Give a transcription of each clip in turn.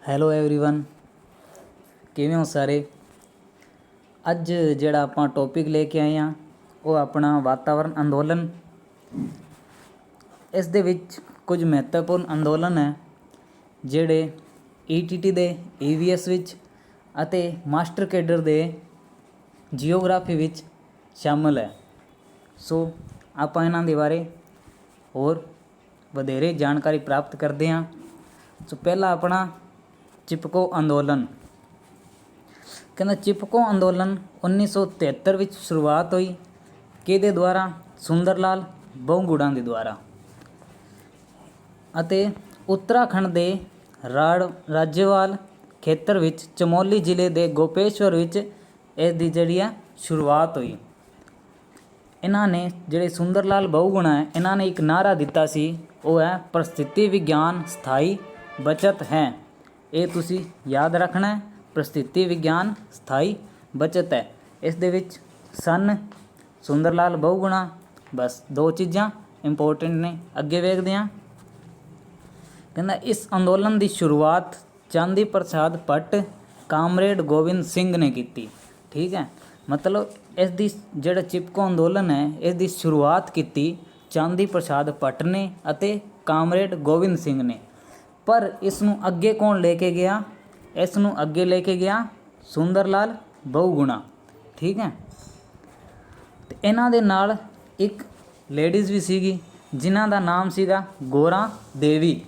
Hello everyone, ਕਿਵੇਂ ਹੋ ਸਾਰੇ। ਅੱਜ ਜਿਹੜਾ ਆਪਾਂ ਟੌਪਿਕ ਲੈ ਕੇ ਆਏ ਹਾਂ ਉਹ ਆਪਣਾ ਵਾਤਾਵਰਨ ਅੰਦੋਲਨ। ਇਸ ਦੇ ਵਿੱਚ ਕੁਝ ਮਹੱਤਵਪੂਰਨ ਅੰਦੋਲਨ ਹੈ ਜਿਹੜੇ ETT ਦੇ EVS ਵਿੱਚ ਅਤੇ ਮਾਸਟਰ ਕੇਡਰ ਦੇ ਜੀਓਗ੍ਰਾਫੀ ਵਿੱਚ ਸ਼ਾਮਲ ਹੈ। ਸੋ ਆਪਾਂ ਇਹਨਾਂ ਦੇ ਬਾਰੇ ਹੋਰ ਵਧੇਰੇ ਜਾਣਕਾਰੀ ਪ੍ਰਾਪਤ ਕਰਦੇ ਹਾਂ। ਸੋ ਪਹਿਲਾ ਆਪਣਾ चिपको अंदोलन। कहना चिपको अंदोलन 1973 ਵਿੱਚ ਸ਼ੁਰੂਆਤ ਹੋਈ। ਕਿਹਦੇ ਦੁਆਰਾ? ਸੁੰਦਰ ਲਾਲ ਬਹੁਗੁਣਾ ਦੇ ਦੁਆਰਾ। ਅਤੇ ਉੱਤਰਾਖੰਡ ਦੇ ਰਾਜੇਵਾਲ ਖੇਤਰ ਵਿੱਚ ਚਮੋਲੀ ਜ਼ਿਲ੍ਹੇ ਦੇ ਗੋਪੇਸ਼ਵਰ ਵਿੱਚ ਇਸ ਦੀ ਜਿਹੜੀ ਹੈ ਸ਼ੁਰੂਆਤ ਹੋਈ। ਇਹਨਾਂ ਨੇ ਜਿਹੜੇ ਸੁੰਦਰ ਲਾਲ ਬਹੁਗੁਣਾ ਹੈ ਇਹਨਾਂ ਨੇ ਇੱਕ ਨਾਅਰਾ ਦਿੱਤਾ ਸੀ, ਉਹ ਹੈ ਪ੍ਰਸਥਿਤੀ ਵਿਗਿਆਨ ਸਥਾਈ ਬਚਤ ਹੈ। ਇਹ ਤੁਸੀਂ ਯਾਦ ਰੱਖਣਾ ਹੈ, ਪ੍ਰਸਥਿਤੀ ਵਿਗਿਆਨ ਸਥਾਈ ਬਚਤ ਹੈ। ਇਸ ਦੇ ਵਿੱਚ ਸਨ ਸੁੰਦਰ ਲਾਲ ਬਹੁਗੁਣਾ, ਬਸ ਦੋ ਚੀਜ਼ਾਂ ਇੰਪੋਰਟੈਂਟ ਨੇ। ਅੱਗੇ ਵੇਖਦੇ ਹਾਂ। ਕਹਿੰਦਾ ਇਸ ਅੰਦੋਲਨ ਦੀ ਸ਼ੁਰੂਆਤ ਚਾਂਦੀ ਪ੍ਰਸਾਦ ਭੱਟ ਕਾਮਰੇਡ ਗੋਬਿੰਦ ਸਿੰਘ ਨੇ ਕੀਤੀ। ਠੀਕ ਹੈ, ਮਤਲਬ ਇਸ ਦੀ ਜਿਹੜਾ ਚਿਪਕੋ ਅੰਦੋਲਨ ਹੈ ਇਸ ਦੀ ਸ਼ੁਰੂਆਤ ਕੀਤੀ ਚਾਂਦੀ ਪ੍ਰਸਾਦ ਭੱਟ ਨੇ ਅਤੇ ਕਾਮਰੇਡ ਗੋਬਿੰਦ ਸਿੰਘ ਨੇ। ਪਰ ਇਸ ਨੂੰ ਅੱਗੇ ਕੌਣ ਲੈ ਕੇ ਗਿਆ? ਇਸ ਨੂੰ ਅੱਗੇ ਲੈ ਕੇ ਗਿਆ ਸੁੰਦਰ ਲਾਲ ਬਹੁਗੁਣਾ। ਠੀਕ ਹੈ, ਤੇ ਇਹਨਾਂ ਦੇ ਨਾਲ ਇੱਕ ਲੇਡੀਜ਼ ਵੀ ਸੀਗੀ ਜਿਨ੍ਹਾਂ ਦਾ ਨਾਮ ਸੀਗਾ ਗੋਰਾ ਦੇਵੀ।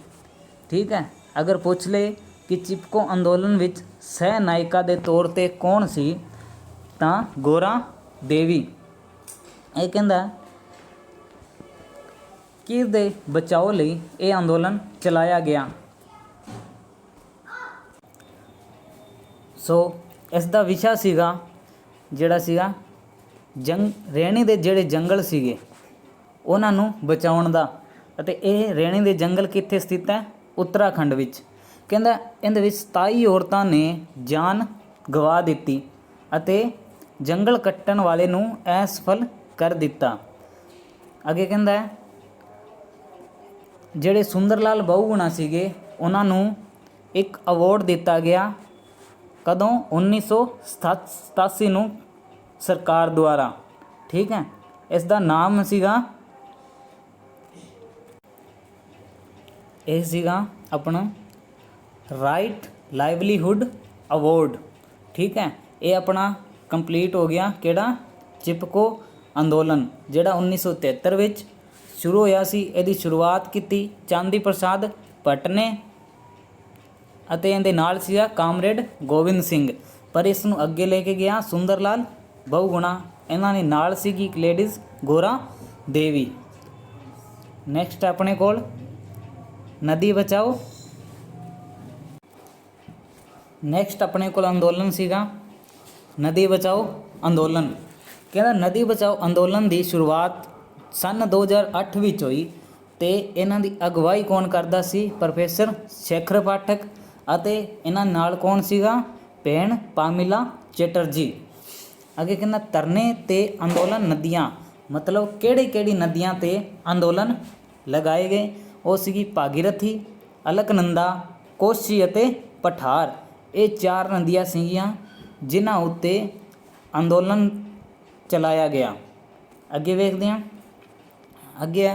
ਠੀਕ ਹੈ, ਅਗਰ ਪੁੱਛ ਲਏ ਕਿ ਚਿਪਕੋ ਅੰਦੋਲਨ ਵਿੱਚ ਸਹਿ ਨਾਇਕਾ ਦੇ ਤੌਰ 'ਤੇ ਕੌਣ ਸੀ ਤਾਂ ਗੋਰਾ ਦੇਵੀ। ਇਹ ਕਹਿੰਦਾ ਕਿ ਦੇ ਬਚਾਓ ਲਈ ਇਹ ਅੰਦੋਲਨ ਚਲਾਇਆ ਗਿਆ। ਸੋ ਇਸ ਦਾ ਵਿਸ਼ਾ ਸੀਗਾ ਜਿਹੜਾ ਸੀਗਾ ਰੇਣੀ ਦੇ ਜਿਹੜੇ ਜੰਗਲ ਸੀਗੇ ਉਹਨਾਂ ਨੂੰ ਬਚਾਉਣ ਦਾ। ਅਤੇ ਇਹ ਰੇਣੀ ਦੇ ਜੰਗਲ ਕਿੱਥੇ ਸਥਿਤ ਹੈ? ਉੱਤਰਾਖੰਡ ਵਿੱਚ। ਕਹਿੰਦਾ ਇਹਦੇ ਵਿੱਚ 27 ਔਰਤਾਂ ਨੇ ਜਾਨ ਗਵਾ ਦਿੱਤੀ ਅਤੇ ਜੰਗਲ ਕੱਟਣ ਵਾਲੇ ਨੂੰ ਅਸਫਲ ਕਰ ਦਿੱਤਾ। ਅੱਗੇ ਕਹਿੰਦਾ ਜਿਹੜੇ ਸੁੰਦਰ ਲਾਲ ਬਹੁਗੁਣਾ ਸੀਗੇ ਉਹਨਾਂ ਨੂੰ ਇੱਕ ਅਵਾਰਡ ਦਿੱਤਾ ਗਿਆ। ਕਦੋਂ? 1987 ਨੂੰ ਸਰਕਾਰ ਦੁਆਰਾ। ਠੀਕ ਹੈ, ਇਸ ਦਾ ਨਾਮ ਸੀਗਾ ਇਹ ਸੀਗਾ ਆਪਣਾ ਰਾਈਟ ਲਾਈਵਲੀਹੁੱਡ ਅਵਾਰਡ। ਠੀਕ ਹੈ, ਇਹ ਆਪਣਾ ਕੰਪਲੀਟ ਹੋ ਗਿਆ। ਕਿਹੜਾ? ਚਿਪਕੋ ਅੰਦੋਲਨ ਜਿਹੜਾ 1973 ਵਿੱਚ ਸ਼ੁਰੂ ਹੋਇਆ ਸੀ। ਇਹਦੀ ਸ਼ੁਰੂਆਤ ਕੀਤੀ ਚਾਂਦੀ ਪ੍ਰਸਾਦ ਭੱਟ ਨੇ ਅਤੇ ਇਹਦੇ ਨਾਲ ਸੀਗਾ ਕਾਮਰੇਡ ਗੋਬਿੰਦ ਸਿੰਘ। ਪਰ ਇਸ ਨੂੰ ਅੱਗੇ ਲੈ ਕੇ ਗਿਆ ਸੁੰਦਰ ਲਾਲ ਬਹੁਗੁਣਾ। ਇਹਨਾਂ ਨੇ ਨਾਲ ਸੀਗੀ ਇੱਕ ਲੇਡੀਜ਼ ਗੋਰਾ ਦੇਵੀ। ਨੈਕਸਟ ਆਪਣੇ ਕੋਲ ਨਦੀ ਬਚਾਓ। ਨੈਕਸਟ ਆਪਣੇ ਕੋਲ ਅੰਦੋਲਨ ਸੀਗਾ ਨਦੀ ਬਚਾਓ ਅੰਦੋਲਨ। ਕਹਿੰਦਾ ਨਦੀ ਬਚਾਓ ਅੰਦੋਲਨ ਦੀ ਸ਼ੁਰੂਆਤ ਸੰਨ 2008 ਵਿੱਚ ਹੋਈ ਅਤੇ ਇਹਨਾਂ ਦੀ ਅਗਵਾਈ ਕੌਣ ਕਰਦਾ ਸੀ? ਪ੍ਰੋਫੈਸਰ ਸ਼ੇਖਰ ਪਾਠਕ। ਅਤੇ ਇਹਨਾਂ ਨਾਲ ਕੌਣ ਸੀਗਾ? ਭੈਣ ਪਾਮਿਲਾ ਚੈਟਰਜੀ। ਅੱਗੇ ਕਹਿੰਦਾ ਧਰਨੇ ਤੇ ਅੰਦੋਲਨ ਨਦੀਆਂ, ਮਤਲਬ ਕਿਹੜੀ ਨਦੀਆਂ 'ਤੇ ਅੰਦੋਲਨ ਲਗਾਏ ਗਏ? ਉਹ ਸੀਗੀ ਭਾਗੀਰਥੀ, ਅਲਕਨੰਦਾ, ਕੋਸ਼ੀ ਅਤੇ ਪਠਾਰ। ਇਹ 4 ਨਦੀਆਂ ਸੀਗੀਆਂ ਜਿਨ੍ਹਾਂ ਉੱਤੇ ਅੰਦੋਲਨ ਚਲਾਇਆ ਗਿਆ। ਅੱਗੇ ਵੇਖਦੇ ਹਾਂ। ਅੱਗੇ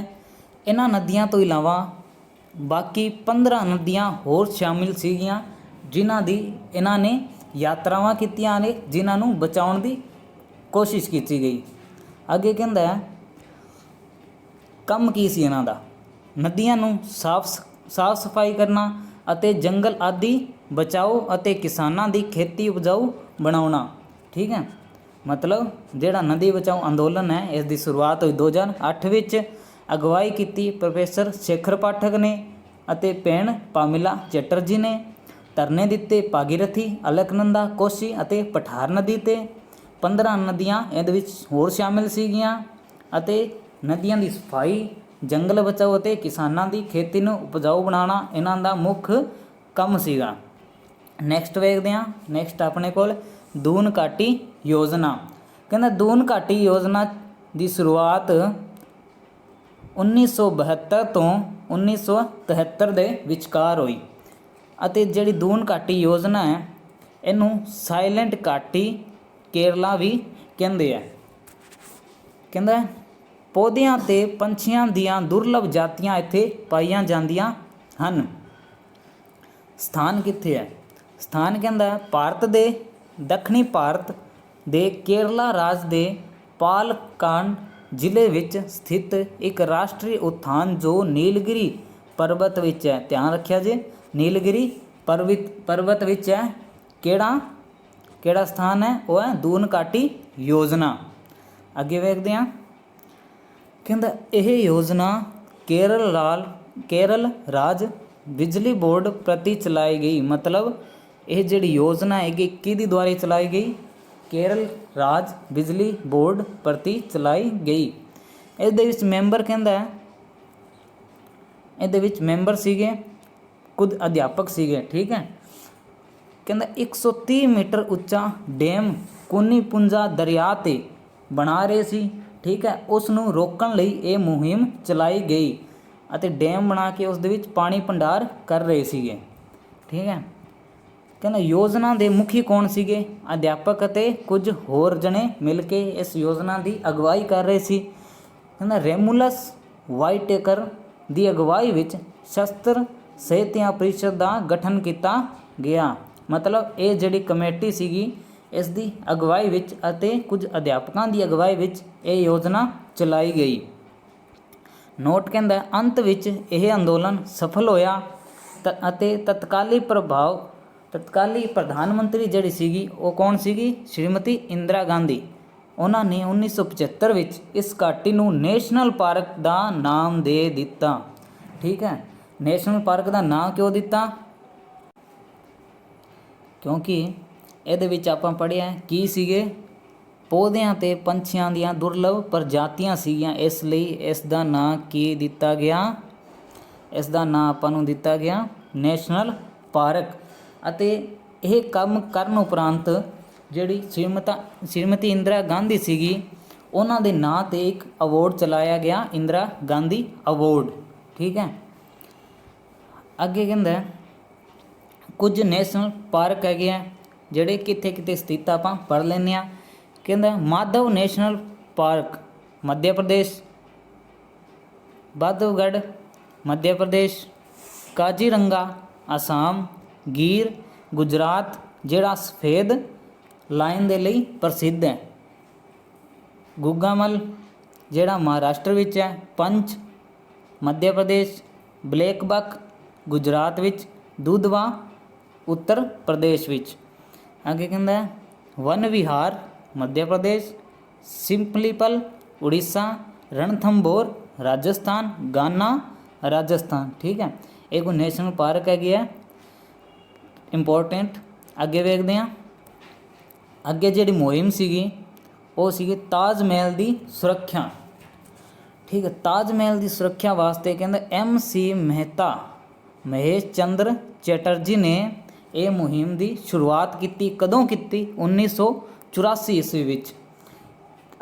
ਇਹਨਾਂ ਨਦੀਆਂ ਤੋਂ ਇਲਾਵਾ ਬਾਕੀ 15 ਨਦੀਆਂ ਹੋਰ ਸ਼ਾਮਿਲ ਸੀਗੀਆਂ ਜਿਨ੍ਹਾਂ ਦੀ ਇਹਨਾਂ ਨੇ ਯਾਤਰਾਵਾਂ ਕੀਤੀਆਂ ਨੇ, ਜਿਨ੍ਹਾਂ ਨੂੰ ਬਚਾਉਣ ਦੀ ਕੋਸ਼ਿਸ਼ ਕੀਤੀ ਗਈ। ਅੱਗੇ ਕਹਿੰਦਾ ਕੰਮ ਕੀ ਸੀ ਇਹਨਾਂ ਦਾ? ਨਦੀਆਂ ਨੂੰ ਸਾਫ ਸਫਾਈ ਕਰਨਾ ਅਤੇ ਜੰਗਲ ਆਦਿ ਬਚਾਓ ਅਤੇ ਕਿਸਾਨਾਂ ਦੀ ਖੇਤੀ ਉਪਜਾਊ ਬਣਾਉਣਾ। ਠੀਕ ਹੈ, ਮਤਲਬ ਜਿਹੜਾ ਨਦੀ ਬਚਾਓ ਅੰਦੋਲਨ ਹੈ ਇਸ ਦੀ ਸ਼ੁਰੂਆਤ ਹੋਈ 2008 ਵਿੱਚ। ਅਗਵਾਈ ਕੀਤੀ ਪ੍ਰੋਫੈਸਰ ਸ਼ੇਖਰ ਪਾਠਕ ਨੇ ਅਤੇ ਭੈਣ ਪਾਮਿਲਾ ਚੈਟਰਜੀ ਨੇ। ਧਰਨੇ ਦਿੱਤੇ ਭਾਗੀਰਥੀ, ਅਲਕਨੰਦਾ, ਕੋਸ਼ੀ ਅਤੇ ਪਠਾਰ ਨਦੀ 'ਤੇ। 15 ਨਦੀਆਂ ਇਹਦੇ ਵਿੱਚ ਹੋਰ ਸ਼ਾਮਿਲ ਸੀਗੀਆਂ ਅਤੇ ਨਦੀਆਂ ਦੀ ਸਫਾਈ, ਜੰਗਲ ਬਚਾਓ ਅਤੇ ਕਿਸਾਨਾਂ ਦੀ ਖੇਤੀ ਨੂੰ ਉਪਜਾਊ ਬਣਾਉਣਾ ਇਹਨਾਂ ਦਾ ਮੁੱਖ ਕੰਮ ਸੀਗਾ। ਨੈਕਸਟ ਵੇਖਦੇ ਹਾਂ। ਨੈਕਸਟ ਆਪਣੇ ਕੋਲ ਦੂਨ ਘਾਟੀ ਯੋਜਨਾ। ਕਹਿੰਦਾ ਦੂਨ ਘਾਟੀ ਯੋਜਨਾ ਦੀ ਸ਼ੁਰੂਆਤ 1972 ਤੋਂ 1973 ਦੇ ਵਿਚਕਾਰ ਹੋਈ। ਅਤੇ ਜਿਹੜੀ ਦੂਨ ਘਾਟੀ ਯੋਜਨਾ ਹੈ ਇਹਨੂੰ ਸਾਇਲੈਂਟ ਘਾਟੀ ਕੇਰਲਾ ਵੀ ਕਹਿੰਦੇ ਆ। ਕਹਿੰਦਾ ਪੌਦਿਆਂ ਤੇ ਪੰਛੀਆਂ ਦੀਆਂ ਦੁਰਲਭ ਜਾਤੀਆਂ ਇੱਥੇ ਪਾਈਆਂ ਜਾਂਦੀਆਂ ਹਨ। ਸਥਾਨ ਕਿੱਥੇ ਹੈ? ਸਥਾਨ ਕਹਿੰਦਾ ਭਾਰਤ ਦੇ ਦੱਖਣੀ ਭਾਰਤ ਦੇ ਕੇਰਲਾ ਰਾਜ ਦੇ ਪਾਲਕਾਡ ਜ਼ਿਲ੍ਹੇ ਵਿੱਚ ਸਥਿਤ ਇੱਕ ਰਾਸ਼ਟਰੀ ਉਦਿਆਨ ਜੋ ਨੀਲਗਿਰੀ ਪਰਬਤ ਵਿੱਚ ਹੈ। ਧਿਆਨ ਰੱਖਿਆ ਜੇ, ਨੀਲਗਿਰੀ ਪਰਬਤ ਵਿੱਚ ਹੈ। ਕਿਹੜਾ ਸਥਾਨ ਹੈ? ਉਹ ਹੈ ਦੂਨ ਘਾਟੀ ਯੋਜਨਾ। ਅੱਗੇ ਵੇਖਦੇ ਹਾਂ। ਕਹਿੰਦਾ ਇਹ ਯੋਜਨਾ ਕੇਰਲ ਰਾਜ ਬਿਜਲੀ ਬੋਰਡ ਪ੍ਰਤੀ ਚਲਾਈ ਗਈ। ਮਤਲਬ ਇਹ ਜਿਹੜੀ ਯੋਜਨਾ ਹੈਗੀ ਕਿਹਦੀ ਦੁਆਰਾ ਚਲਾਈ ਗਈ? ਕੇਰਲ ਰਾਜ ਬਿਜਲੀ ਬੋਰਡ ਪ੍ਰਤੀ ਚਲਾਈ ਗਈ। ਇਹਦੇ ਵਿੱਚ ਮੈਂਬਰ ਕਹਿੰਦਾ ਇਹਦੇ ਵਿੱਚ ਮੈਂਬਰ ਸੀਗੇ ਕੁਝ ਅਧਿਆਪਕ ਸੀਗੇ। ਠੀਕ ਹੈ। ਕਹਿੰਦਾ 130 ਮੀਟਰ ਉੱਚਾ ਡੈਮ ਕੋਨੀ ਪੁੰਜਾ ਦਰਿਆ 'ਤੇ ਬਣਾ ਰਹੇ ਸੀ। ਠੀਕ ਹੈ। ਉਸ ਨੂੰ ਰੋਕਣ ਲਈ ਇਹ ਮੁਹਿੰਮ ਚਲਾਈ ਗਈ ਅਤੇ ਡੈਮ ਬਣਾ ਕੇ ਉਸ ਦੇ ਵਿੱਚ ਪਾਣੀ ਭੰਡਾਰ ਕਰ ਰਹੇ ਸੀਗੇ। ਠੀਕ ਹੈ। ਕਹਿੰਦਾ ਯੋਜਨਾ ਦੇ ਮੁਖੀ ਕੌਣ ਸੀਗੇ? ਅਧਿਆਪਕ ਅਤੇ ਕੁਝ ਹੋਰ ਜਣੇ ਮਿਲ ਕੇ ਇਸ ਯੋਜਨਾ ਦੀ ਅਗਵਾਈ ਕਰ ਰਹੇ ਸੀ। ਕਹਿੰਦਾ ਰੈਮੂਲਸ ਵਾਈਟੇਕਰ ਦੀ ਅਗਵਾਈ ਵਿੱਚ ਸ਼ਸਤਰ ਸਹਿਤਿਆ ਪ੍ਰੀਸ਼ਦ ਦਾ ਗਠਨ ਕੀਤਾ ਗਿਆ। ਮਤਲਬ ਇਹ ਜਿਹੜੀ ਕਮੇਟੀ ਸੀਗੀ ਇਸ ਦੀ ਅਗਵਾਈ ਵਿੱਚ ਅਤੇ ਕੁਝ ਅਧਿਆਪਕਾਂ ਦੀ ਅਗਵਾਈ ਵਿੱਚ ਇਹ ਯੋਜਨਾ ਚਲਾਈ ਗਈ। ਨੋਟ ਕਹਿੰਦਾ ਅੰਤ ਵਿੱਚ ਇਹ ਅੰਦੋਲਨ ਸਫਲ ਹੋਇਆ ਅਤੇ ਤਤਕਾਲੀ ਪ੍ਰਧਾਨ ਮੰਤਰੀ ਜਿਹੜੀ ਸੀਗੀ ਉਹ ਕੌਣ ਸੀਗੀ? ਸ਼੍ਰੀਮਤੀ ਇੰਦਰਾ ਗਾਂਧੀ। ਉਹਨਾਂ ਨੇ 1975 ਵਿੱਚ ਇਸ ਘਾਟੀ ਨੂੰ ਨੈਸ਼ਨਲ ਪਾਰਕ ਦਾ ਨਾਮ ਦੇ ਦਿੱਤਾ। ਠੀਕ ਹੈ। ਨੈਸ਼ਨਲ ਪਾਰਕ ਦਾ ਨਾਂ ਕਿਉਂ ਦਿੱਤਾ? ਕਿਉਂਕਿ ਇਹਦੇ ਵਿੱਚ ਆਪਾਂ ਪੜ੍ਹਿਆ ਕੀ ਸੀਗੇ? ਪੌਦਿਆਂ ਤੇ ਪੰਛੀਆਂ ਦੀਆਂ ਦੁਰਲਭ ਪ੍ਰਜਾਤੀਆਂ ਸੀਗੀਆਂ, ਇਸ ਲਈ ਇਸ ਦਾ ਨਾਂ ਕੀ ਦਿੱਤਾ ਗਿਆ? ਇਸ ਦਾ ਨਾਂ ਆਪਾਂ ਨੂੰ ਦਿੱਤਾ ਗਿਆ ਨੈਸ਼ਨਲ ਪਾਰਕ। ਅਤੇ ਇਹ ਕੰਮ ਕਰਨ ਉਪਰੰਤ ਜਿਹੜੀ ਸ਼੍ਰੀਮਤੀ ਇੰਦਰਾ ਗਾਂਧੀ ਸੀਗੀ ਉਹਨਾਂ ਦੇ ਨਾਂ 'ਤੇ ਇੱਕ ਅਵਾਰਡ ਚਲਾਇਆ ਗਿਆ, ਇੰਦਰਾ ਗਾਂਧੀ ਅਵਾਰਡ। ਠੀਕ ਹੈ। ਅੱਗੇ ਕਹਿੰਦਾ ਕੁਝ ਨੈਸ਼ਨਲ ਪਾਰਕ ਹੈਗੇ ਆ ਜਿਹੜੇ ਕਿੱਥੇ ਸਥਿਤ ਆਪਾਂ ਪੜ੍ਹ ਲੈਂਦੇ ਹਾਂ। ਕਹਿੰਦਾ ਮਾਧਵ ਨੈਸ਼ਨਲ ਪਾਰਕ ਮੱਧ ਪ੍ਰਦੇਸ਼, ਬਾਂਧਵਗੜ੍ਹ ਮੱਧ ਪ੍ਰਦੇਸ਼, ਕਾਜ਼ੀਰੰਗਾ ਅਸਾਮ, ਗੀਰ ਗੁਜਰਾਤ ਜਿਹੜਾ ਸਫੇਦ ਲਾਇਨ ਦੇ ਲਈ ਪ੍ਰਸਿੱਧ ਹੈ, ਗੁੱਗਾਮਲ ਜਿਹੜਾ ਮਹਾਰਾਸ਼ਟਰ ਵਿੱਚ ਹੈ, ਪੰਚ ਮੱਧ ਪ੍ਰਦੇਸ਼, ਬਲੈਕ ਬਕ ਗੁਜਰਾਤ ਵਿੱਚ, ਦੁਧਵਾ ਉੱਤਰ ਪ੍ਰਦੇਸ਼ ਵਿੱਚ। ਅੱਗੇ ਕਹਿੰਦਾ ਵਨ ਵਿਹਾਰ ਮੱਧ ਪ੍ਰਦੇਸ਼, ਸਿੰਪਲੀਪਲ ਉੜੀਸਾ, ਰਣਥੰਭੋਰ ਰਾਜਸਥਾਨ, ਗਾਨਾ ਰਾਜਸਥਾਨ। ਠੀਕ ਹੈ। ਇਹ ਕੋਈ ਨੈਸ਼ਨਲ ਪਾਰਕ ਹੈਗੀ ਹੈ ਇੰਪੋਰਟੈਂਟ। ਅੱਗੇ ਵੇਖਦੇ ਹਾਂ। ਅੱਗੇ ਜਿਹੜੀ ਮੁਹਿੰਮ ਸੀਗੀ ਉਹ ਸੀਗੀ ਤਾਜ ਮਹਿਲ ਦੀ ਸੁਰੱਖਿਆ। ਠੀਕ ਹੈ। ਤਾਜ ਮਹਿਲ ਦੀ ਸੁਰੱਖਿਆ ਵਾਸਤੇ ਕਹਿੰਦਾ MC ਮਹਿਤਾ ਮਹੇਸ਼ ਚੰਦਰ ਚੈਟਰਜੀ ਨੇ ਇਹ ਮੁਹਿੰਮ ਦੀ ਸ਼ੁਰੂਆਤ ਕੀਤੀ। ਕਦੋਂ ਕੀਤੀ? 1984 ਈਸਵੀ ਵਿੱਚ।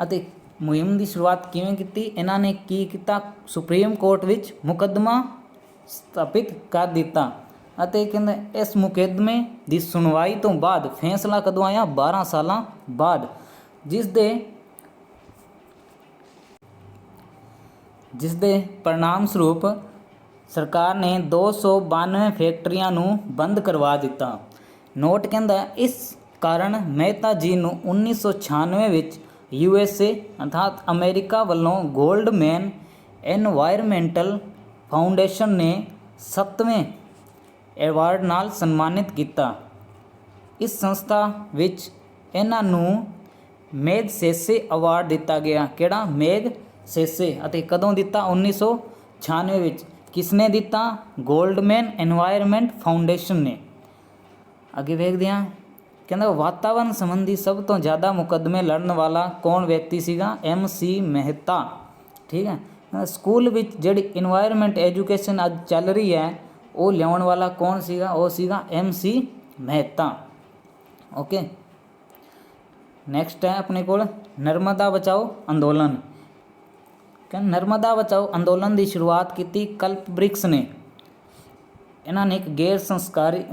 ਅਤੇ ਮੁਹਿੰਮ ਦੀ ਸ਼ੁਰੂਆਤ ਕਿਵੇਂ ਕੀਤੀ? ਇਹਨਾਂ ਨੇ ਕੀ ਕੀਤਾ? ਸੁਪਰੀਮ ਕੋਰਟ ਵਿੱਚ ਮੁਕੱਦਮਾ ਸਥਾਪਿਤ ਕਰ ਦਿੱਤਾ ਅਤੇ ਕਹਿੰਦਾ ਇਸ ਮੁਕੱਦਮੇ ਦੀ ਸੁਣਵਾਈ ਤੋਂ ਬਾਅਦ ਫੈਸਲਾ ਕਦੋਂ ਆਇਆ? 12 ਸਾਲਾਂ ਬਾਅਦ, ਜਿਸ ਦੇ परिणाम ਸਰੂਪ ਸਰਕਾਰ ਨੇ 292 ਫੈਕਟਰੀਆਂ ਨੂੰ ਬੰਦ ਕਰਵਾ ਦਿੱਤਾ। ਨੋਟ ਕਹਿੰਦਾ ਇਸ ਕਾਰਨ ਮਹਿਤਾ ਜੀ ਨੂੰ 1996 ਵਿੱਚ USA ਅਰਥਾਤ ਅਮਰੀਕਾ ਵੱਲੋਂ ਗੋਲਡਮੈਨ ਐਨਵਾਇਰਨਮੈਂਟਲ ਫਾਊਂਡੇਸ਼ਨ ਨੇ 7ਵੇਂ ਐਵਾਰਡ ਨਾਲ ਸਨਮਾਨਿਤ ਕੀਤਾ। ਇਸ ਸੰਸਥਾ ਵਿੱਚ ਇਹਨਾਂ ਨੂੰ ਮੈਗਸੇਸੇ ਅਵਾਰਡ ਦਿੱਤਾ ਗਿਆ। ਕਿਹੜਾ? ਮੈਗਸੇਸੇ। ਅਤੇ ਕਦੋਂ ਦਿੱਤਾ? 1996 ਵਿੱਚ। ਕਿਸਨੇ ਦਿੱਤਾ? ਗੋਲਡਮੈਨ ਐਨਵਾਇਰਨਮੈਂਟ ਫਾਊਂਡੇਸ਼ਨ ਨੇ। ਅੱਗੇ ਵੇਖਦੇ ਹਾਂ। ਕਹਿੰਦਾ ਵਾਤਾਵਰਨ ਸੰਬੰਧੀ ਸਭ ਤੋਂ ਜ਼ਿਆਦਾ ਮੁਕੱਦਮੇ ਲੜਨ ਵਾਲਾ ਕੌਣ ਵਿਅਕਤੀ ਸੀਗਾ? MC ਮਹਿਤਾ। ਠੀਕ ਹੈ। ਸਕੂਲ ਵਿੱਚ ਜਿਹੜੀ ਇਨਵਾਇਰਨਮੈਂਟ ਐਜੂਕੇਸ਼ਨ ਅੱਜ ਚੱਲ ਰਹੀ ਹੈ ਉਹ ਲਿਆਉਣ ਵਾਲਾ ਕੌਣ ਸੀਗਾ? ਉਹ ਸੀਗਾ MC ਮਹਿਤਾ। ਓਕੇ। ਨੈਕਸਟ ਹੈ ਆਪਣੇ ਕੋਲ ਨਰਮਦਾ ਬਚਾਓ ਅੰਦੋਲਨ। ਕਹਿੰਦਾ ਨਰਮਦਾ ਬਚਾਓ ਅੰਦੋਲਨ ਦੀ ਸ਼ੁਰੂਆਤ ਕੀਤੀ ਕਲਪ ਬ੍ਰਿਕਸ ਨੇ। ਇਹਨਾਂ ਨੇ ਇੱਕ ਗੈਰ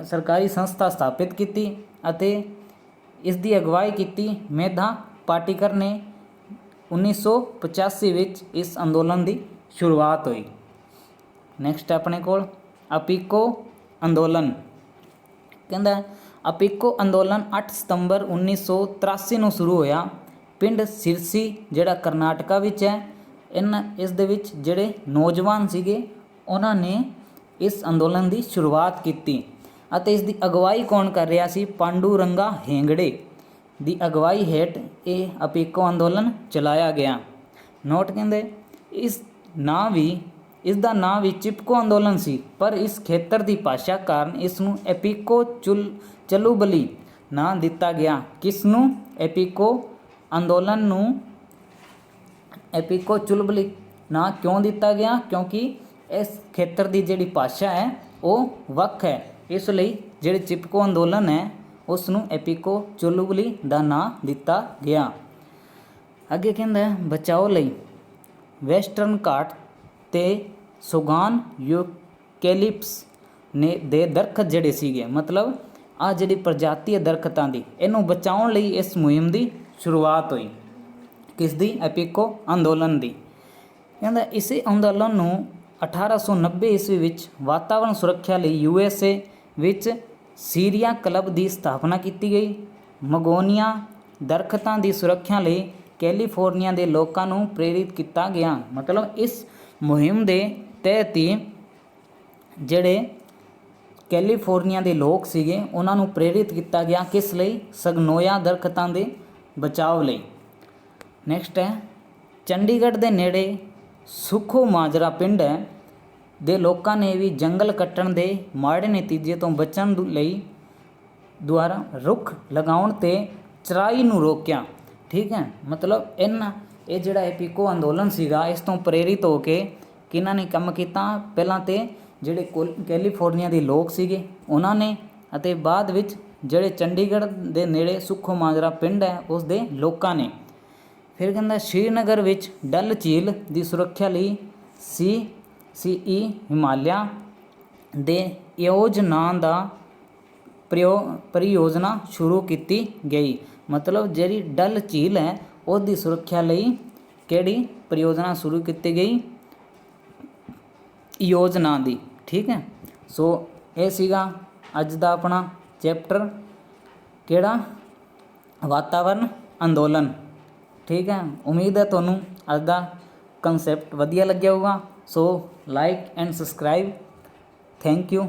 ਸਰਕਾਰੀ ਸੰਸਥਾ ਸਥਾਪਿਤ ਕੀਤੀ ਅਤੇ ਇਸ ਦੀ ਅਗਵਾਈ ਕੀਤੀ ਮੇਧਾ ਪਾਟੀਕਰ ਨੇ। 1985 ਵਿੱਚ ਇਸ ਅੰਦੋਲਨ ਦੀ ਸ਼ੁਰੂਆਤ ਹੋਈ। ਨੈਕਸਟ ਆਪਣੇ ਕੋਲ ਅਪੀਕੋ ਅੰਦੋਲਨ। ਕਹਿੰਦਾ ਅਪੀਕੋ ਅੰਦੋਲਨ 8 ਸਤੰਬਰ 1983 ਨੂੰ ਸ਼ੁਰੂ ਹੋਇਆ। ਪਿੰਡ ਸਿਰਸੀ ਜਿਹੜਾ ਕਰਨਾਟਕਾ ਵਿੱਚ ਹੈ, ਇਸ ਦੇ ਵਿੱਚ ਜਿਹੜੇ ਨੌਜਵਾਨ ਸੀਗੇ ਉਹਨਾਂ ਨੇ ਇਸ ਅੰਦੋਲਨ ਦੀ ਸ਼ੁਰੂਆਤ ਕੀਤੀ ਅਤੇ ਇਸ ਦੀ ਅਗਵਾਈ ਕੌਣ ਕਰ ਰਿਹਾ ਸੀ? ਪਾਂਡੂਰੰਗਾ ਹੇਂਗੜੇ ਦੀ ਅਗਵਾਈ ਹੇਠ ਇਹ ਅਪੀਕੋ ਅੰਦੋਲਨ ਚਲਾਇਆ ਗਿਆ। ਨੋਟ ਕਹਿੰਦੇ ਇਸ ਦਾ ਨਾਂ ਵੀ ਚਿਪਕੋ ਅੰਦੋਲਨ ਸੀ, ਪਰ ਇਸ ਖੇਤਰ ਦੀ ਭਾਸ਼ਾ ਕਾਰਨ ਇਸ ਨੂੰ ਐਪੀਕੋ ਚਲੂਬਲੀ ਨਾਂ ਦਿੱਤਾ ਗਿਆ। ਕਿਸ ਨੂੰ? ਐਪੀਕੋ ਅੰਦੋਲਨ ਨੂੰ ਐਪੀਕੋ ਚੁਲਬਲੀ ਨਾਂ ਕਿਉਂ ਦਿੱਤਾ ਗਿਆ? ਕਿਉਂਕਿ ਇਸ ਖੇਤਰ ਦੀ ਜਿਹੜੀ ਭਾਸ਼ਾ ਹੈ ਉਹ ਵੱਖ ਹੈ, ਇਸ ਲਈ ਜਿਹੜੇ ਚਿਪਕੋ ਅੰਦੋਲਨ ਹੈ ਉਸ ਨੂੰ ਐਪੀਕੋ ਚੁਲਬਲੀ ਦਾ ਨਾਂ ਦਿੱਤਾ ਗਿਆ। ਅੱਗੇ ਕਹਿੰਦਾ ਬਚਾਓ ਲਈ ਵੈਸਟਰਨ ਘਾਟ ਤੇ ਸੋਗਾਨ ਯੂਕੈਲਿਪਸ ਦੇ ਦਰਖਤ ਜਿਹੜੇ ਸੀਗੇ, ਮਤਲਬ ਆ ਜਿਹੜੀ ਪ੍ਰਜਾਤੀ ਹੈ ਦਰਖਤਾਂ ਦੀ, ਇਹਨੂੰ ਬਚਾਉਣ ਲਈ ਇਸ ਮੁਹਿੰਮ ਦੀ ਸ਼ੁਰੂਆਤ ਹੋਈ। ਕਿਸ ਦੀ? ਐਪੀਕੋ ਅੰਦੋਲਨ ਦੀ। ਕਹਿੰਦਾ ਇਸੇ ਅੰਦੋਲਨ ਨੂੰ 1890 ਈਸਵੀ ਵਿੱਚ ਵਾਤਾਵਰਣ ਸੁਰੱਖਿਆ ਲਈ USA ਵਿੱਚ ਸੀਰੀਆ ਕਲੱਬ ਦੀ ਸਥਾਪਨਾ ਕੀਤੀ ਗਈ। ਮਗੋਨੀਆ ਦਰਖਤਾਂ ਦੀ ਸੁਰੱਖਿਆ ਲਈ ਕੈਲੀਫੋਰਨੀਆ ਦੇ ਲੋਕਾਂ ਨੂੰ ਪ੍ਰੇਰਿਤ ਕੀਤਾ ਗਿਆ। ਮਤਲਬ ਇਸ ਮੁਹਿੰਮ ਦੇ ਤਹਿਤ ਹੀ ਜਿਹੜੇ ਕੈਲੀਫੋਰਨੀਆ ਦੇ ਲੋਕ ਸੀਗੇ ਉਹਨਾਂ ਨੂੰ ਪ੍ਰੇਰਿਤ ਕੀਤਾ ਗਿਆ। ਕਿਸ ਲਈ? ਸਗਨੋਇਆ ਦਰਖਤਾਂ ਦੇ ਬਚਾਓ ਲਈ। ਨੈਕਸਟ ਹੈ ਚੰਡੀਗੜ੍ਹ ਦੇ ਨੇੜੇ ਸੁਖੋ ਮਾਜਰਾ ਪਿੰਡ ਹੈ ਦੇ ਲੋਕਾਂ ਨੇ ਵੀ ਜੰਗਲ ਕੱਟਣ ਦੇ ਮਾੜੇ ਨਤੀਜੇ ਤੋਂ ਬਚਣ ਲਈ ਦੁਆਰਾ ਰੁੱਖ ਲਗਾਉਣ ਤੇ ਚਰਾਈ ਨੂੰ ਰੋਕਿਆ। ਠੀਕ ਹੈ, ਮਤਲਬ ਇਹ ਜਿਹੜਾ ਐਪੀਕੋ ਅੰਦੋਲਨ ਸੀਗਾ ਇਸ ਤੋਂ ਪ੍ਰੇਰਿਤ ਹੋ ਕੇ ਕਿਹਨਾਂ ਨੇ ਕੰਮ ਕੀਤਾ? ਪਹਿਲਾਂ ਤੇ ਜਿਹੜੇ ਕੈਲੀਫੋਰਨੀਆ ਦੇ ਲੋਕ ਸੀਗੇ ਉਹਨਾਂ ਨੇ, ਅਤੇ ਬਾਅਦ ਵਿੱਚ ਜਿਹੜੇ ਚੰਡੀਗੜ੍ਹ ਦੇ ਨੇੜੇ ਸੁਖੋ ਮਾਜਰਾ ਪਿੰਡ ਹੈ ਉਸ ਦੇ ਲੋਕਾਂ ਨੇ। ਫਿਰ ਕਹਿੰਦਾ ਸ਼੍ਰੀਨਗਰ ਵਿੱਚ ਡਲ ਝੀਲ ਦੀ ਸੁਰੱਖਿਆ ਲਈ CCE ਹਿਮਾਲਿਆ ਦੇ EOS ਨਾਂ ਦਾ ਪਰਿਯੋਜਨਾ ਸ਼ੁਰੂ ਕੀਤੀ ਗਈ। ਮਤਲਬ ਜਿਹੜੀ ਡਲ ਝੀਲ ਹੈ ਉਸ ਦੀ ਸੁਰੱਖਿਆ ਲਈ ਕਿਹੜੀ ਪਰਿਯੋਜਨਾ ਸ਼ੁਰੂ ਕੀਤੀ ਗਈ? EOS ਨਾਂ ਦੀ। ਠੀਕ ਹੈ, ਸੋ ਇਹ ਸੀਗਾ ਅੱਜ ਦਾ ਆਪਣਾ ਚੈਪਟਰ ਕਿਹੜਾ? ਵਾਤਾਵਰਨ ਅੰਦੋਲਨ। ਠੀਕ ਹੈ, ਉਮੀਦ ਹੈ ਤੁਹਾਨੂੰ ਅੱਜ ਦਾ ਕੰਸੈਪਟ ਵਧੀਆ ਲੱਗਿਆ ਹੋਊਗਾ। So like and subscribe. Thank you.